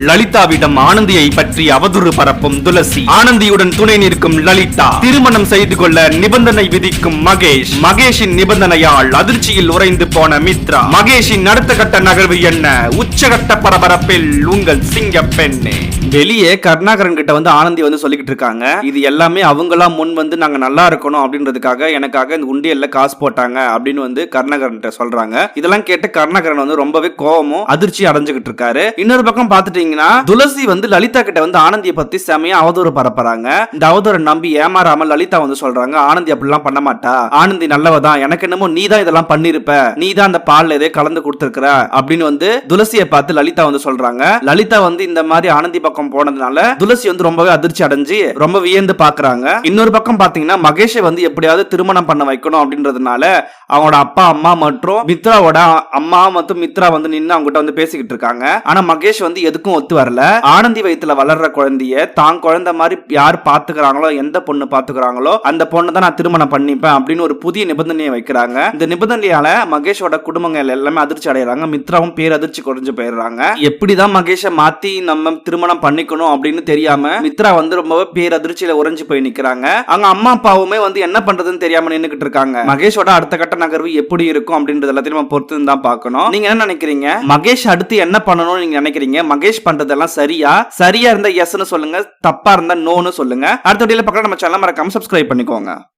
லலிதாவிடம் ஆனந்தியை பற்றி அவதூறு பரப்பும் துளசி, ஆனந்தியுடன் துணை நிற்கும் லலிதா, திருமணம் செய்து கொள்ள நிபந்தனை விதிக்கும் மகேஷ், மகேஷின் நிபந்தனையால் அதிர்ச்சியில் உறைந்து போன மித்ரா, மகேஷின் அடுத்த கட்ட நகர்வு என்ன? உச்சகட்ட பரபரப்பில் உங்கள் சிங்க பெண்ணே. வெளியே கருணாகரன் கிட்ட ஆனந்தி சொல்லிக்கிட்டு இருக்காங்க, இது எல்லாமே அவங்களா முன் நாங்க நல்லா இருக்கணும் அப்படின்றதுக்காக எனக்காக இந்த உண்டியல்ல காசு போட்டாங்க அப்படின்னு கருணாகரன் சொல்றாங்க. இதெல்லாம் கேட்டு கருணாகரன் ரொம்பவே கோபமும் அதிர்ச்சி அடைஞ்சுகிட்டு இருக்காரு. இன்னொரு பக்கம் பாத்துட்டு துளசி லலிதா கிட்ட ஆனந்தியை பத்தி செமையா அவதூறு பரப்புறாங்க. இந்த அவதூறை நம்பி ஏமாறாம லலிதா சொல்றாங்க, ஆனந்தி அப்படிலாம் பண்ண மாட்டா, ஆனந்தி நல்லவதான், எனக்கு என்னமோ நீ தான் இதெல்லாம் பண்ணிருப்ப, நீ தான் அந்த பால்ல எதே கலந்து கொடுத்திருக்கிற அப்படின்னு துளசியை பார்த்து லலிதா சொல்றாங்க. லலிதா இந்த மாதிரி ஆனந்தி பக்கம் போனதுனால துளசி ரொம்பவே அதிர்ச்சி அடைஞ்சு ரொம்ப வியந்து பாக்குறாங்க. இன்னொரு பக்கம் பாத்தீங்கன்னா மகேஷை எப்படியாவது திருமணம் பண்ண வைக்கணும் அப்படின்றதுனால அவங்களோட அப்பா அம்மா மற்றும் மித்ராவோட அம்மா மற்றும் மித்ரா நின்று அவங்க கிட்ட பேசிக்கிட்டு இருக்காங்க. ஆனா மகேஷ் எதுக்கும் ஒத்து வரல. ஆனந்தி வயித்துல வளர்ற குழந்தைய தான் குழந்தை மாதிரி யார் பாத்துக்கிறாங்களோ, எந்த பொண்ணு பாத்துக்கிறாங்களோ அந்த பொண்ணு தான் நான் திருமணம் பண்ணிப்பேன் அப்படின்னு ஒரு புதிய நிபந்தனையை வைக்கிறாங்க. இந்த நிபந்தனையால மகேஷோட குடும்பங்கள் எல்லாமே அதிர்ச்சி அடைகிறாங்க. மித்ராவும் பேரதிர்ச்சி குறைஞ்சு போயிடுறாங்க. எப்படிதான் மகேஷை மாத்தி நம்ம திருமணம் பண்ணிக்கணும் அப்படின்னு தெரியாம மித்ரா ரொம்ப பேரதிர்ச்சியில உறைஞ்சு போய் நிக்கிறாங்க. அவங்க அம்மா அப்பாவுமே என்ன பண்றதுன்னு தெரியாம நின்னுக்கிட்டு இருக்காங்க. மகேஷோட அடுத்த கட்ட நகர்வு எப்படி இருக்கும் அப்படின்றது எல்லாத்தையும் நம்ம பொறுத்து தான் பார்க்கணும். நீங்க என்ன நினைக்கிறீங்க? மகேஷ் அடுத்து என்ன பண்ணணும்னு நீங்க நினைக்கிறீங்க? மகேஷ் பண்றதெல்லாம் சரியா இருந்தா எஸ்ன்னு சொல்லுங்க, தப்பா இருந்தா நோன்னு சொல்லுங்க. அடுத்த வீடியோல பார்க்கலாம். நம்ம சேனலை மறக்காம சப்ஸ்கிரைப் பண்ணிக்கோங்க.